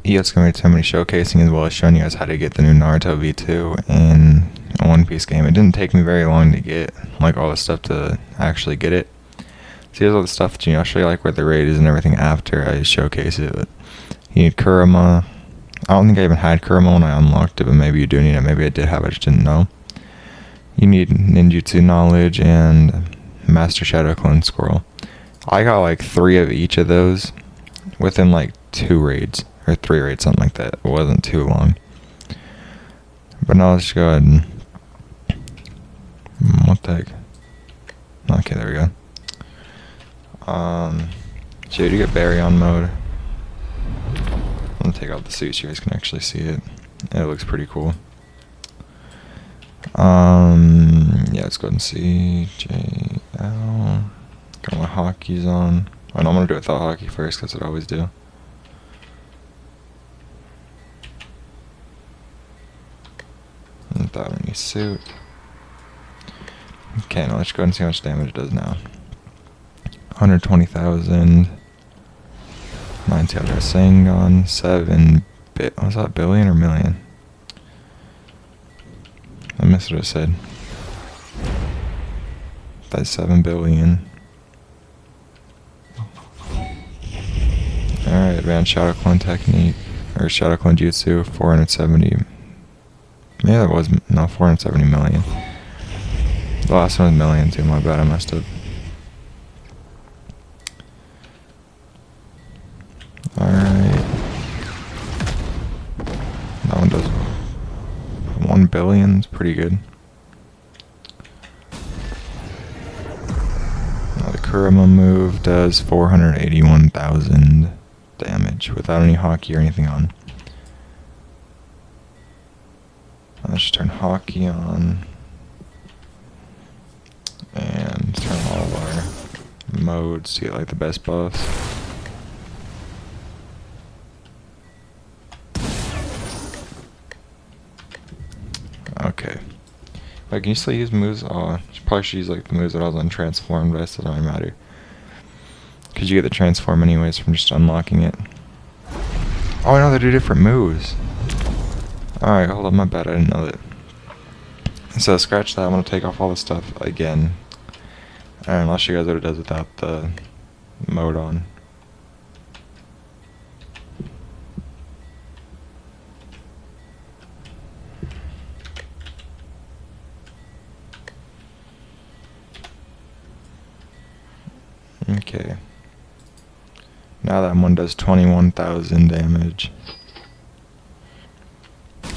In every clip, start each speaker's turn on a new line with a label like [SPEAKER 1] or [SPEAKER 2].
[SPEAKER 1] It's going to be somebody showcasing as well as showing you guys how to get the new Naruto V2 in a One Piece game. It didn't take me very long to get like all the stuff to actually get it. So here's all the stuff that, I'll show you like where the raid is and everything after I showcase it. But you need Kurama. I don't think I even had Kurama when I unlocked it, but maybe you do need it. Maybe I did have it, I just didn't know. You need ninjutsu knowledge and master shadow clone scroll. I got like 3 of each of those within like 2 raids. Or 3 raids, something like that. It wasn't too long. But now let's go ahead and... what the heck? Okay, there we go. So you get Baryon Mode. I'm gonna take off the suit so you guys can actually see it. It looks pretty cool. Yeah, let's go ahead and see JL. Got my hockeys on. Oh, no, I'm gonna do it without hockey first, because I always do. Without any suit. Okay, now let's go ahead and see how much damage it does now. 120,000. 90 out of Rasengan. 7 bit. Was that billion or million? I missed what it said. That's 7 billion. Alright, advanced shadow clone technique. Or shadow clone jutsu. 470. Yeah, that was, no, 470 million. The last one was million too, my bad, I messed up. Alright. That one does 1 billion, it's pretty good. Now the Kurama move does 481,000 damage without any hockey or anything on. Let's just turn hockey on and turn all of our modes to get like the best buffs. Okay. Like, can you still use moves? Oh, probably should use like the moves that I was untransformed, but it still doesn't matter. Because you get the transform anyways from just unlocking it. Oh, I know they do different moves. Alright, hold on, my bad, I didn't know that. So scratch that, I'm gonna take off all the stuff again. And I'll show you guys what it does without the mode on. Okay. Now that one does 21,000 damage.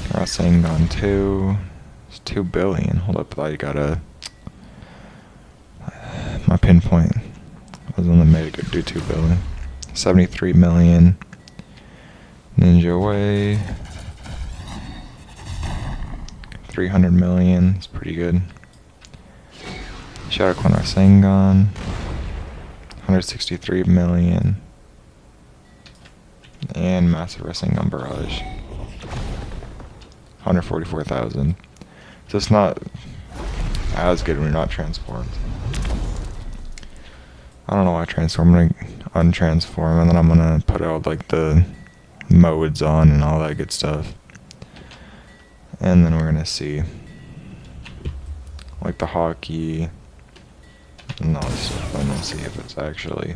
[SPEAKER 1] Rasengan 2. It's 2 billion. Hold up, I gotta... my pinpoint was only made it do 2 billion. 73 million. Ninja Way. 300 million. It's pretty good. Shadow Clone Rasengan. 163 million. And Massive Rasengan Barrage. 144,000. So it's not as good when you're not transformed. I don't know why I transform. I'm gonna untransform and then I'm gonna put out like the modes on and all that good stuff. And then we're gonna see like the hockey and all this stuff. I'm gonna see if it's actually...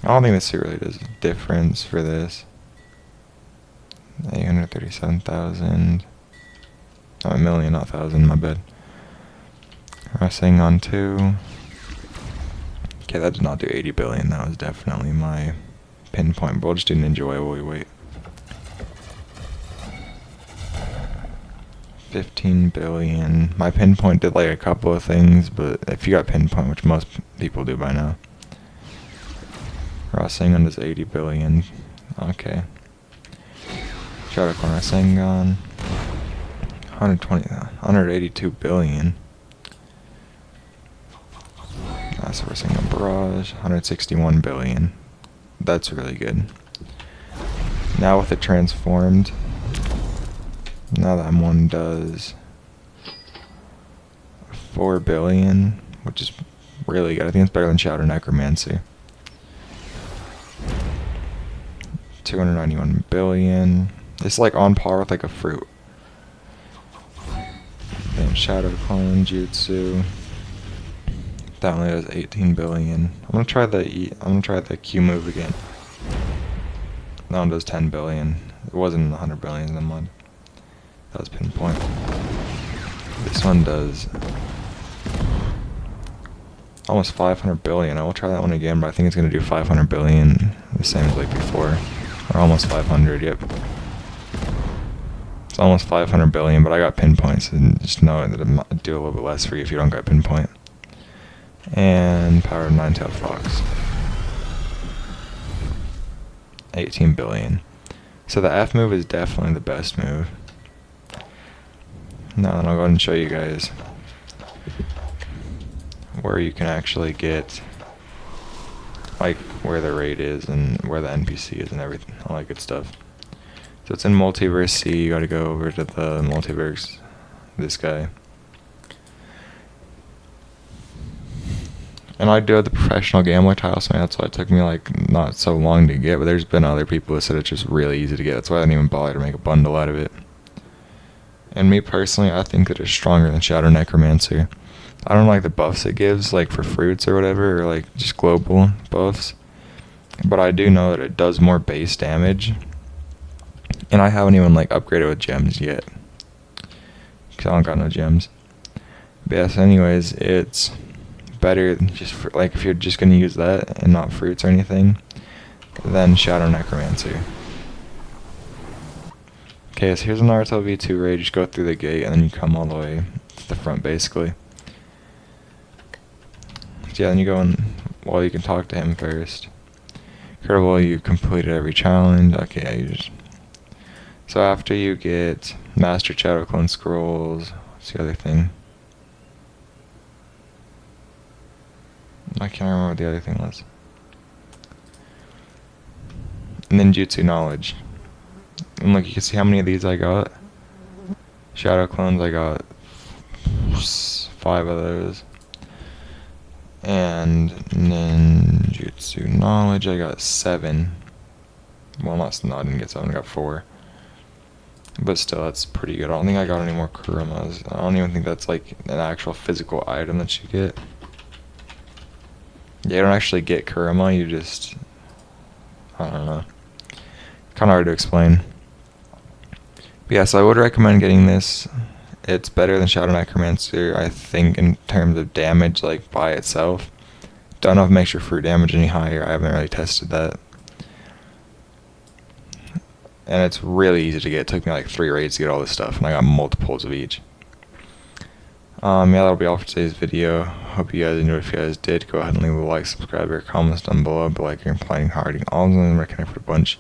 [SPEAKER 1] I don't think this really does a difference for this. 837,000. Oh, a million, not 1,000, my bad. Rasengan 2. Okay, that did not do 80 billion. That was definitely my pinpoint. But we'll just do Ninja Way while we wait. 15 billion. My pinpoint did like a couple of things, but if you got pinpoint, which most people do by now. Rasengan is 80 billion. Okay. Shadow Clone Rasengan. 182 billion. That's Rasengan Barrage. 161 billion. That's really good. Now with it transformed, now that one does 4 billion, which is really good. I think it's better than Shadow Necromancy. 291 billion. It's like on par with like a fruit. Then Shadow Clone Jutsu. That only does 18 billion. I'm gonna try the Q move again. That one does 10 billion. It wasn't 100 billion in the mod. That was pinpoint. This one does almost 500 billion. I will try that one again, but I think it's gonna do 500 billion, the same as like before, or almost 500. Yep. It's almost 500 billion, but I got pinpoints, and just know that it'll do a little bit less for you if you don't got pinpoint. And Power of Nine-Tailed Fox. 18 billion. So the F move is definitely the best move. Now then I'll go ahead and show you guys where you can actually get, like, where the raid is and where the NPC is and everything, all that good stuff. So it's in Multiverse C. You gotta go over to the Multiverse, this guy. And I do have the professional gambler title, so that's why it took me like not so long to get, but there's been other people who said it's just really easy to get. That's why I didn't even bother to make a bundle out of it. And me personally, I think that it's stronger than Shadow Necromancer. I don't like the buffs it gives, like for fruits or whatever, or like just global buffs. But I do know that it does more base damage. And I haven't even like upgraded with gems yet, because I don't got no gems. But yes, anyways, it's better just for, like, if you're just gonna use that and not fruits or anything, than Shadow Necromancer. Okay, so here's a Naruto V2 raid. Just go through the gate and then you come all the way to the front, basically. So yeah, then you go in. Well, you can talk to him first. Incredible, you completed every challenge. Okay, yeah, you just. So after you get Master Shadow Clone Scrolls, what's the other thing? I can't remember what the other thing was. And then Jutsu Knowledge. And look, you can see how many of these I got. Shadow Clones, I got 5 of those. And Ninjutsu Knowledge, I got 7. Well, no, I didn't get 7, I got 4. But still, that's pretty good. I don't think I got any more Kurumas. I don't even think that's like an actual physical item that you get. Yeah, you don't actually get Kurama, you just, I don't know. Kind of hard to explain. But yeah, so I would recommend getting this. It's better than Shadow Necromancer, I think, in terms of damage, like, by itself. Don't know if it makes your fruit damage any higher. I haven't really tested that. And it's really easy to get. It took me like 3 raids to get all this stuff, and I got multiples of each. Yeah, that'll be all for today's video. Hope you guys enjoyed. If you guys did, go ahead and leave a like, subscribe, or comments down below. But like, you're playing hard, all of them, connect with a bunch.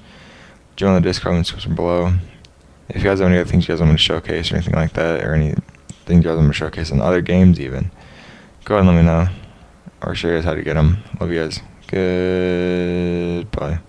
[SPEAKER 1] Join the Discord in the description below. If you guys have any other things you guys want me to showcase or anything like that, or anything you guys want me to showcase in other games even, go ahead and let me know, or show you guys how to get them. Love you guys. Goodbye.